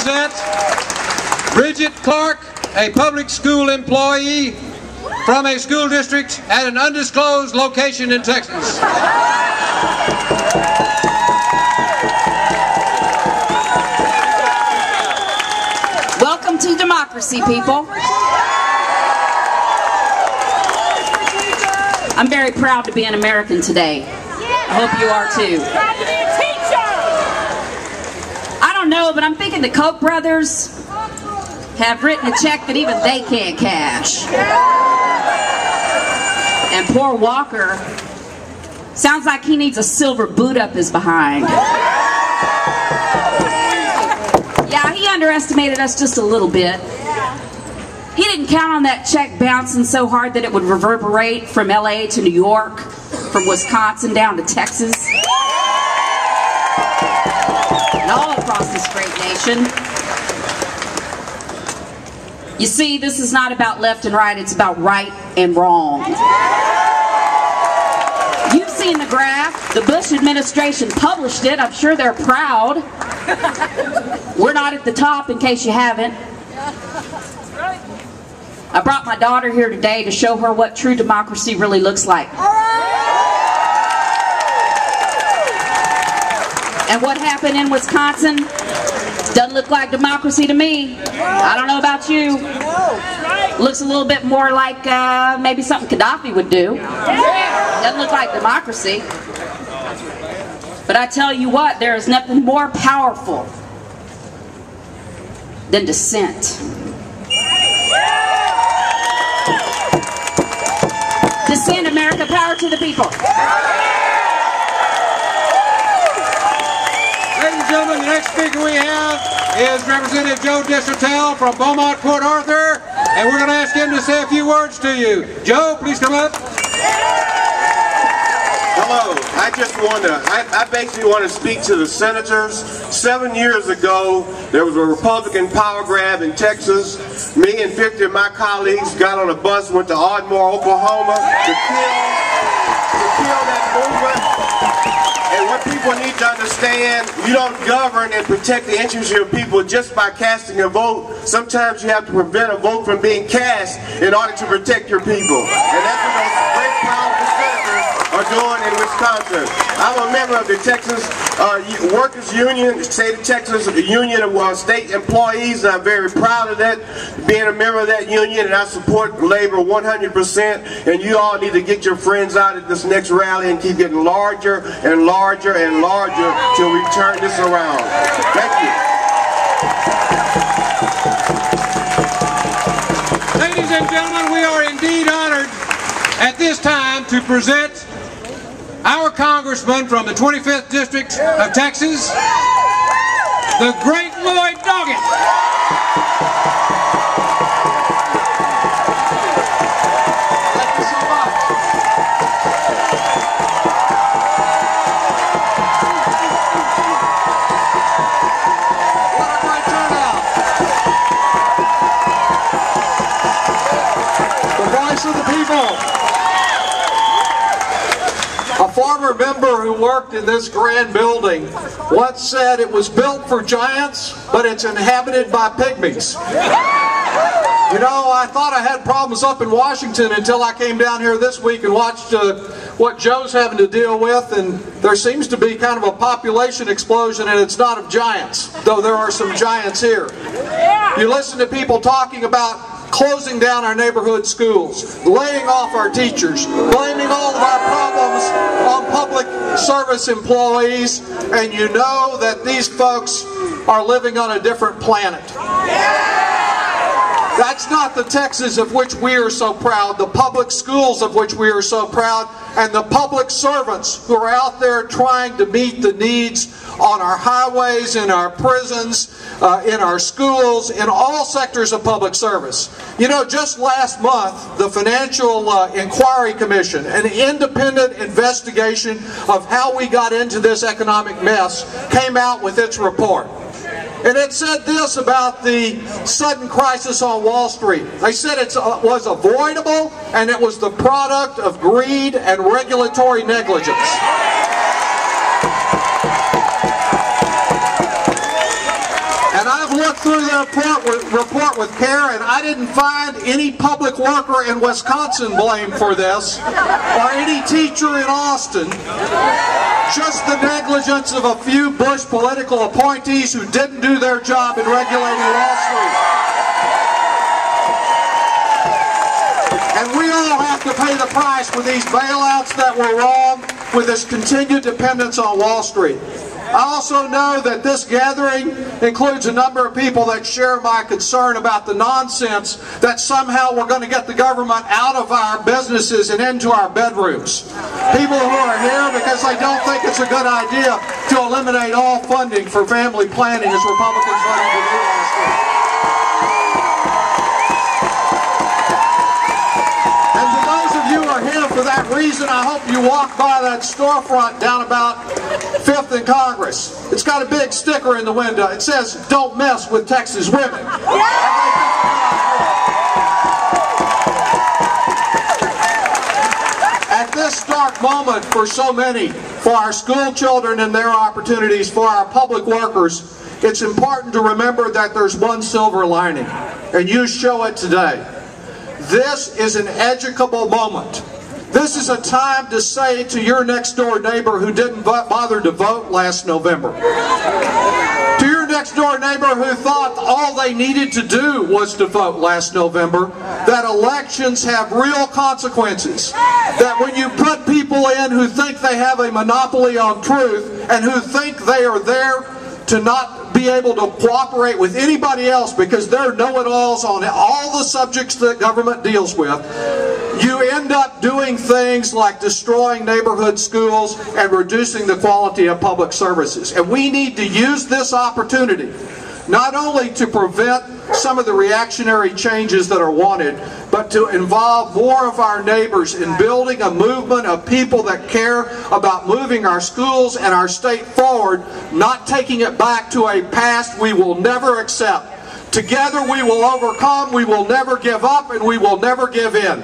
present Bridget Clark, a public school employee from a school district at an undisclosed location in Texas. Welcome to democracy, people. I'm very proud to be an American today. I hope you are too. I don't know, but I'm thinking the Koch brothers have written a check that even they can't cash. And poor Walker sounds like he needs a silver boot up his behind. Yeah, he underestimated us just a little bit. He didn't count on that check bouncing so hard that it would reverberate from LA to New York, from Wisconsin down to Texas, and all across this great nation. You see, this is not about left and right, it's about right and wrong. You've seen the graph. The Bush administration published it. I'm sure they're proud. We're not at the top, in case you haven't. I brought my daughter here today to show her what true democracy really looks like. And what happened in Wisconsin doesn't look like democracy to me. I don't know about you. Looks a little bit more like maybe something Gaddafi would do. Doesn't look like democracy. But I tell you what, there is nothing more powerful than dissent. Dissent, America, power to the people. Ladies and gentlemen, the next speaker we have is Representative Joe Dissertel from Beaumont, Port Arthur, and we're going to ask him to say a few words to you. Joe, please come up. Hello, I basically want to speak to the senators. 7 years ago, there was a Republican power grab in Texas. Me and 50 of my colleagues got on a bus, went to Ardmore, Oklahoma to kill that movement. And what people need to understand, you don't govern and protect the interests of your people just by casting a vote. Sometimes you have to prevent a vote from being cast in order to protect your people. And that's what those great powerful senators are doing in Wisconsin. I'm a member of the Texas Workers Union, State of Texas Union of State Employees, and I'm very proud of that, being a member of that union, and I support labor 100%, and you all need to get your friends out at this next rally and keep getting larger and larger and larger till we turn this around. Thank you. Ladies and gentlemen, we are indeed honored at this time to present our congressman from the 25th District of Texas, the great Lloyd Doggett. Thank you so much. What a great turnout. The voice of the people. A former member who worked in this grand building once said it was built for giants, but it's inhabited by pygmies. You know, I thought I had problems up in Washington until I came down here this week and watched what Joe's having to deal with, and there seems to be kind of a population explosion, and it's not of giants, though there are some giants here. You listen to people talking about closing down our neighborhood schools, laying off our teachers, blaming all of our problems on public service employees, and you know that these folks are living on a different planet. That's not the Texas of which we are so proud, the public schools of which we are so proud, and the public servants who are out there trying to meet the needs on our highways, in our prisons, in our schools, in all sectors of public service. You know, just last month, the Financial Inquiry Commission, an independent investigation of how we got into this economic mess, came out with its report. And it said this about the sudden crisis on Wall Street. They said it was avoidable, and it was the product of greed and regulatory negligence. And I've looked looked through the report with care, and I didn't find any public worker in Wisconsin blamed for this, or any teacher in Austin. Just the negligence of a few Bush political appointees who didn't do their job in regulating Wall Street. And we all have to pay the price for these bailouts that were wrong, with this continued dependence on Wall Street. I also know that this gathering includes a number of people that share my concern about the nonsense that somehow we're going to get the government out of our businesses and into our bedrooms. People who are here because they don't think it's a good idea to eliminate all funding for family planning as Republicans voted to do last week. And to those of you who are here for that reason, I hope you walk by that storefront down about 5th and Congress. It's got a big sticker in the window. It says, "Don't mess with Texas women." At this dark moment for so many, for our school children and their opportunities, for our public workers, it's important to remember that there's one silver lining, and you show it today. This is an educable moment. This is a time to say to your next door neighbor who didn't bother to vote last November, to your next door neighbor who thought all they needed to do was to vote last November, that elections have real consequences. That when you put people in who think they have a monopoly on truth and who think they are there to not be able to cooperate with anybody else because they're know-it-alls on all the subjects that government deals with, you end up doing things like destroying neighborhood schools and reducing the quality of public services. And we need to use this opportunity not only to prevent some of the reactionary changes that are wanted, but to involve more of our neighbors in building a movement of people that care about moving our schools and our state forward, not taking it back to a past we will never accept. Together we will overcome, we will never give up, and we will never give in.